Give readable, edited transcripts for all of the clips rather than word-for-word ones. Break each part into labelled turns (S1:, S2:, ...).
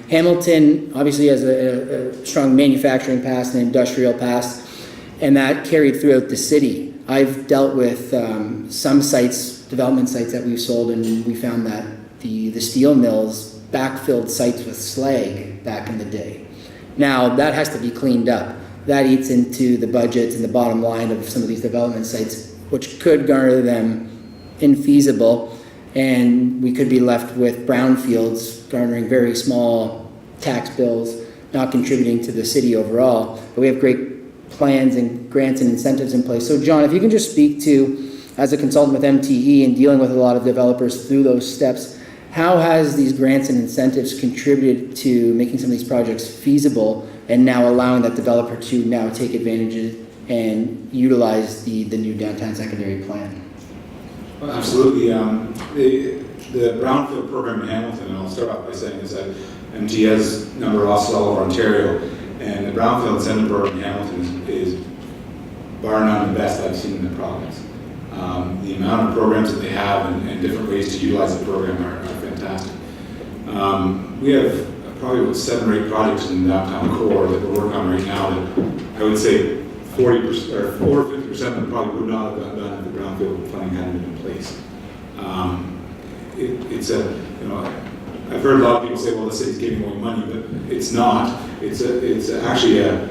S1: Hamilton obviously has a strong manufacturing past and industrial past, and that carried throughout the city. I've dealt with some sites, development sites that we've sold, and we found that the steel mills backfilled sites with slag back in the day. Now that has to be cleaned up. That eats into the budgets and the bottom line of some of these development sites, which could garner them infeasible, and we could be left with brownfields garnering very small tax bills, not contributing to the city overall. But we have great plans and grants and incentives in place. So John, if you can just speak to, as a consultant with MTE and dealing with a lot of developers through those steps, how has these grants and incentives contributed to making some of these projects feasible and now allowing that developer to now take advantage and utilize the new downtown secondary plan?
S2: Well, absolutely. The Brownfield program in Hamilton, and I'll start off by saying is that MTE has a number of offices all over Ontario, and the Brownfield Incentive Program in Hamilton is bar none the best I've seen in the province. The amount of programs that they have and different ways to utilize the program are fantastic. We have probably about 7 or 8 projects in the downtown core that we're working on right now that I would say 40% or 50% of them probably would not have gotten done if the Brownfield planning hadn't been in place. It's a, you know, I've heard a lot of people say, well, the city's giving away money, but it's not. It's actually a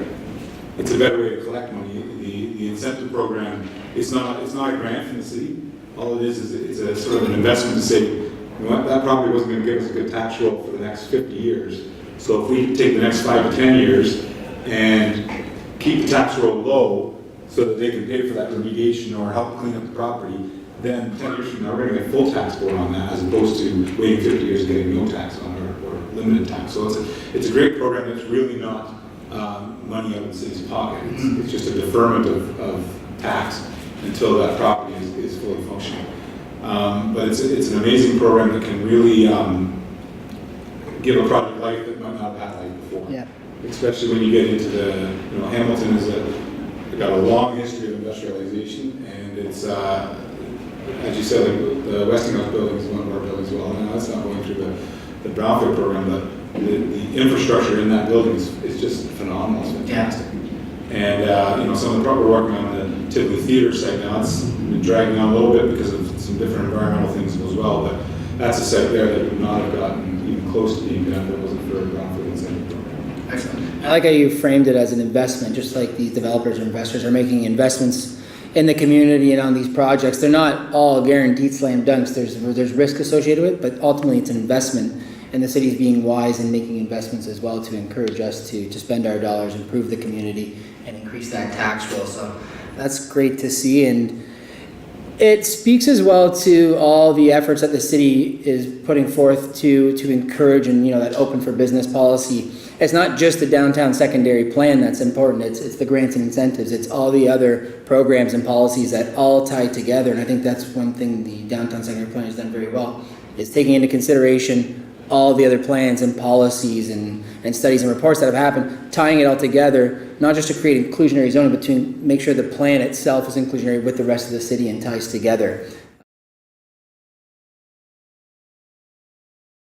S2: better way to collect money. The incentive program, it's not a grant from the city. All it is it's a sort of an investment to say, you know what, that property wasn't going to give us a good tax roll for the next 50 years. So if we take the next 5 to 10 years and keep the tax roll low so that they can pay for that remediation or help clean up the property, then 10 years from now we're going to get full tax bill on that as opposed to waiting 50 years and getting no tax on it or limited tax. So it's a great program that's really not money out of the city's pocket. It's just a deferment of tax until that property is fully functional. But it's an amazing program that can really give a project life that might not have had life before.
S1: Yeah.
S2: Especially when you get into Hamilton has got a long history of industrialization, and it's as you said, the Westinghouse building is one of our buildings as well. Now it's not going through the Brownfield program, but the infrastructure in that building is just phenomenal. It's fantastic. And some of the we're working on the Tivoli Theater site now. It's been dragging on a little bit because of some different environmental things as well. But that's a site there that would not have gotten even close to being done if it wasn't for a Brownfield incentive program.
S1: Excellent. I like how you framed it as an investment, just like these developers or investors are making investments in the community and on these projects. They're not all guaranteed slam dunks. There's risk associated with it, but ultimately it's an investment, and the city's being wise in making investments as well to encourage us to spend our dollars, improve the community, and increase that tax roll. So that's great to see, and it speaks as well to all the efforts that the city is putting forth to encourage and that open for business policy. It's not just the downtown secondary plan that's important. It's the grants and incentives. It's all the other programs and policies that all tie together. And I think that's one thing the downtown secondary plan has done very well, is taking into consideration all the other plans and policies and studies and reports that have happened, tying it all together, not just to create inclusionary zoning, but to make sure the plan itself is inclusionary with the rest of the city and ties together.